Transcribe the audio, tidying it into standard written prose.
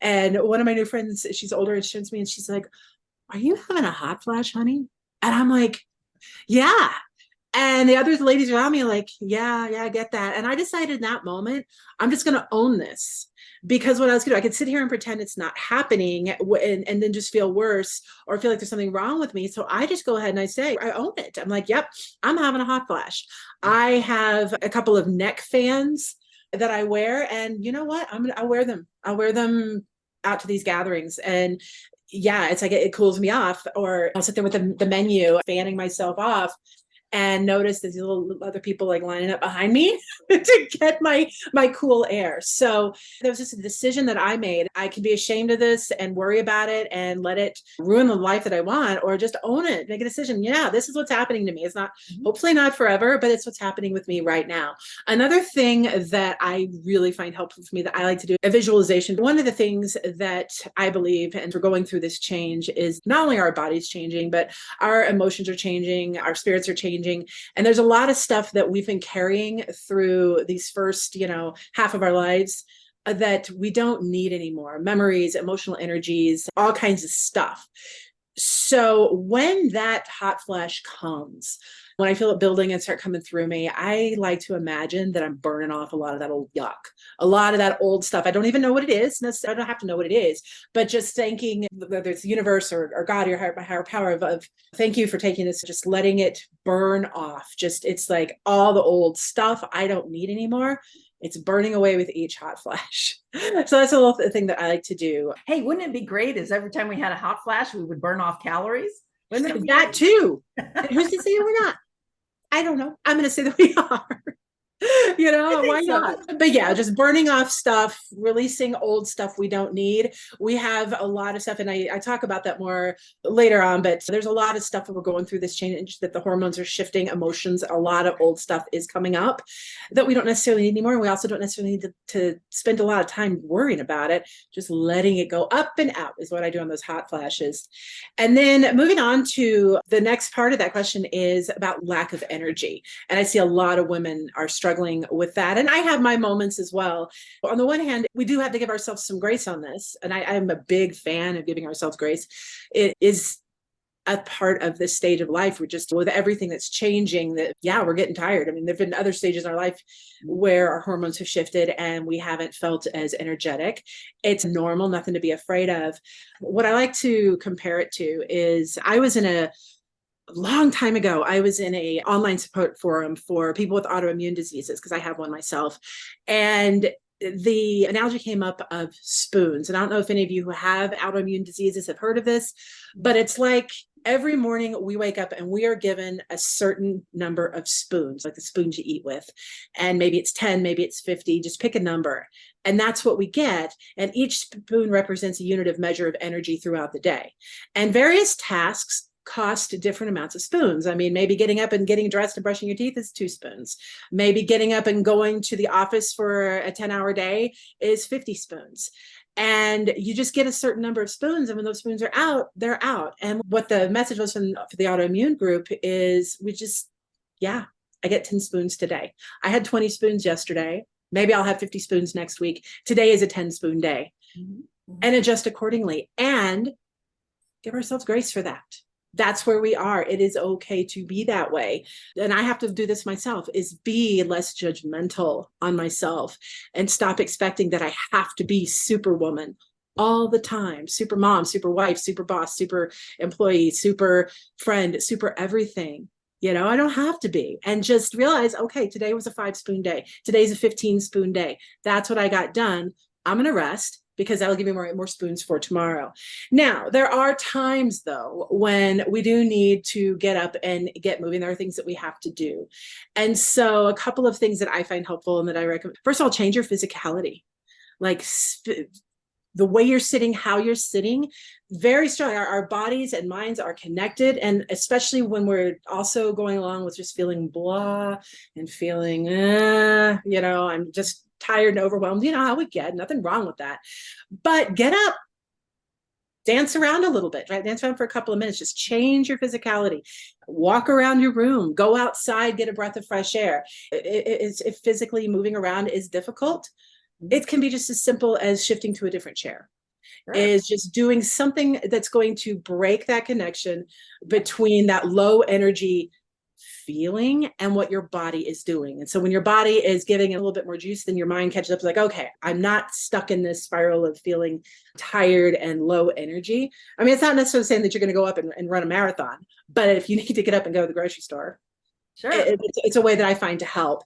And one of my new friends, she's older, and she turns to me and she's like, "Are you having a hot flash, honey?" And I'm like, "Yeah." And the other ladies around me are like, "Yeah, yeah, I get that." And I decided in that moment, I'm just going to own this. Because what I was going to do, I could sit here and pretend it's not happening and then just feel worse or feel like there's something wrong with me. So I just go ahead and I say, I own it. I'm like, "Yep, I'm having a hot flash." I have a couple of neck fans that I wear. And you know what? I'll wear them. I'll wear them out to these gatherings. And yeah, it's like it cools me off. Or I'll sit there with the menu, fanning myself off, and notice there's little other people like lining up behind me to get my cool air. So there was just a decision that I made. I can be ashamed of this and worry about it and let it ruin the life that I want, or just own it, make a decision. Yeah, this is what's happening to me. It's not, hopefully not forever, but it's what's happening with me right now. Another thing that I really find helpful for me that I like to do a visualization. One of the things that I believe, and we're going through this change, is not only our bodies changing, but our emotions are changing, our spirits are changing. And there's a lot of stuff that we've been carrying through these first, half of our lives that we don't need anymore. Memories, emotional energies, all kinds of stuff. So when that hot flash comes, when I feel it building and start coming through me, I like to imagine that I'm burning off a lot of that old yuck, a lot of that old stuff. I don't even know what it is. I don't have to know what it is, but just thanking, whether it's the universe or God, or my higher power, of thank you for taking this, just letting it burn off. Just, it's like all the old stuff I don't need anymore. It's burning away with each hot flash. So that's a little thing that I like to do. Hey, wouldn't it be great is every time we had a hot flash, we would burn off calories? Wouldn't it be That too. Who's to say we're not? I don't know. I'm going to say that we are. Why not? But yeah, just burning off stuff, releasing old stuff we don't need. We have a lot of stuff, and I talk about that more later on, but there's a lot of stuff that we're going through this change, that the hormones are shifting, emotions, a lot of old stuff is coming up that we don't necessarily need anymore. And we also don't necessarily need to spend a lot of time worrying about it. Just letting it go up and out is what I do on those hot flashes. And then moving on to the next part of that question is about lack of energy. And I see a lot of women are struggling with that. And I have my moments as well. On the one hand, we do have to give ourselves some grace on this. And I'm a big fan of giving ourselves grace. It is a part of this stage of life. We're just, with everything that's changing, that, yeah, we're getting tired. I mean, there've been other stages in our life where our hormones have shifted and we haven't felt as energetic. It's normal, nothing to be afraid of. What I like to compare it to is, I was in a long time ago, I was in a online support forum for people with autoimmune diseases, because I have one myself. And the analogy came up of spoons. And I don't know if any of you who have autoimmune diseases have heard of this, but it's like every morning we wake up and we are given a certain number of spoons, like the spoons you eat with. And maybe it's 10, maybe it's 50, just pick a number. And that's what we get. And each spoon represents a unit of measure of energy throughout the day. And various tasks cost different amounts of spoons. I mean, maybe getting up and getting dressed and brushing your teeth is 2 spoons. Maybe getting up and going to the office for a 10-hour day is 50 spoons. And you just get a certain number of spoons. And when those spoons are out, they're out. And what the message was for the autoimmune group is, I get 10 spoons today. I had 20 spoons yesterday. Maybe I'll have 50 spoons next week. Today is a 10-spoon day. Mm-hmm. And adjust accordingly and give ourselves grace for that. That's where we are. It is okay to be that way. And I have to do this myself, is be less judgmental on myself and stop expecting that I have to be superwoman all the time. Super mom, super wife, super boss, super employee, super friend, super everything. I don't have to be. And just realize, okay, today was a 5-spoon day. Today's a 15-spoon day. That's what I got done. I'm going to rest, because that'll give me more spoons for tomorrow. Now, there are times, though, when we do need to get up and get moving. There are things that we have to do. And so a couple of things that I find helpful and that I recommend. First of all, change your physicality. Like the way you're sitting, how you're sitting, very strong. Our bodies and minds are connected. And especially when we're also going along with just feeling blah and feeling, I'm just tired and overwhelmed. How we get, nothing wrong with that. But get up, dance around a little bit, right? Dance around for a couple of minutes. Just change your physicality. Walk around your room, go outside, get a breath of fresh air. If physically moving around is difficult, it can be just as simple as shifting to a different chair. Sure. is just doing something that's going to break that connection between that low energy feeling and what your body is doing. And so when your body is giving it a little bit more juice, then your mind catches up, like, okay, I'm not stuck in this spiral of feeling tired and low energy. I mean, it's not necessarily saying that you're going to go up and run a marathon, but if you need to get up and go to the grocery store, Sure. it's a way that I find to help.